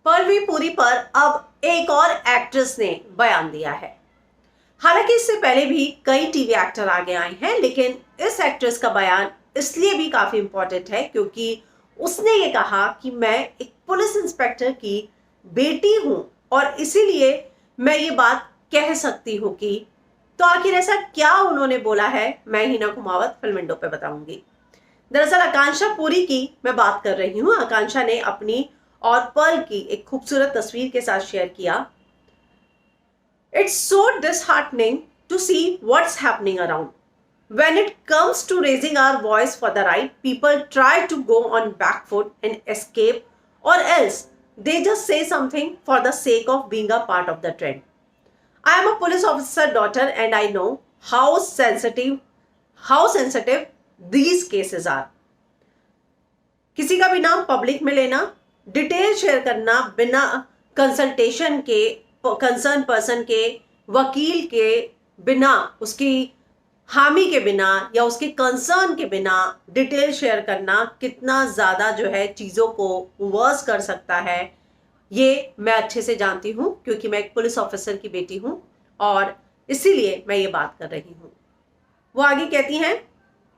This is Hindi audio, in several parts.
पलवी पुरी पर अब एक और एक्ट्रेस ने बयान दिया है। हालांकि इससे पहले भी कई टीवी एक्टर आगे आए हैं, लेकिन इस एक्ट्रेस का बयान इसलिए भी काफी इंपॉर्टेंट है क्योंकि उसने ये कहा कि मैं एक पुलिस इंस्पेक्टर की बेटी हूं और इसीलिए मैं ये बात कह सकती हूं कि तो आखिर ऐसा क्या उन्होंने बोला है, मैं हिना कुमावत फिल्म विंडो पे बताऊंगी। दरअसल आकांक्षा पुरी की मैं बात कर रही हूँ। आकांक्षा ने अपनी और पर्ल की एक खूबसूरत तस्वीर के साथ शेयर किया। It's so disheartening to see what's happening around. When it comes to raising our voice for the right, people try to go on back foot and escape, or else they just say something for the sake of being a part of the trend. I am a police officer daughter and I know how sensitive these cases are. किसी का भी नाम पब्लिक में लेना, डिटेल शेयर करना बिना कंसल्टेशन के, कंसर्न पर्सन के, वकील के बिना, उसकी हामी के बिना या उसके कंसर्न के बिना डिटेल शेयर करना कितना ज्यादा जो है चीजों को वर्स कर सकता है, ये मैं अच्छे से जानती हूं क्योंकि मैं एक पुलिस ऑफिसर की बेटी हूं और इसीलिए मैं ये बात कर रही हूं। वो आगे कहती हैं,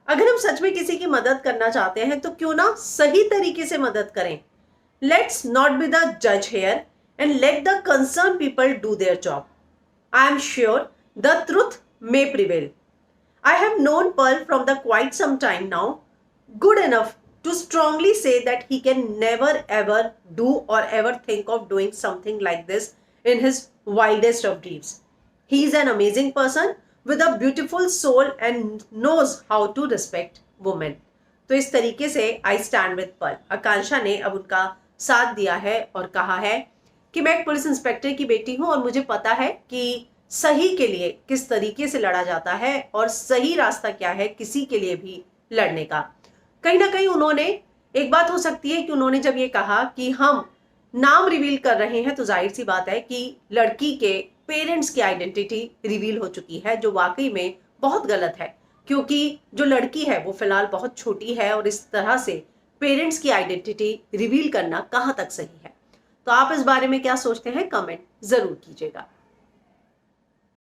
अगर हम सच में किसी की मदद करना चाहते हैं तो क्यों ना सही तरीके से मदद करें। लेट्स नॉट बी द जज here and let the concern people do their job. I am sure the truth may prevail. I have known Pearl from the quite some time now, good enough to strongly say that he can never ever do or ever think of doing something like this in his wildest of dreams. He is an amazing person with a beautiful soul and knows how to respect women. तो इस तरीके से I stand with Pearl, आकांक्षा ने अब उनका साथ दिया है और कहा है कि मैं एक पुलिस इंस्पेक्टर की बेटी हूं और मुझे पता है कि सही के लिए किस तरीके से लड़ा जाता है और सही रास्ता क्या है किसी के लिए भी लड़ने का। कहीं ना कहीं उन्होंने, एक बात हो सकती है कि उन्होंने जब ये कहा कि हम नाम रिवील कर रहे हैं तो जाहिर सी बात है कि लड़की के पेरेंट्स की आइडेंटिटी रिवील हो चुकी है, जो वाकई में बहुत गलत है क्योंकि जो लड़की है वो फिलहाल बहुत छोटी है और इस तरह से पेरेंट्स की आइडेंटिटी रिवील करना कहाँ तक सही है। तो आप इस बारे में क्या सोचते हैं, कमेंट जरूर कीजिएगा।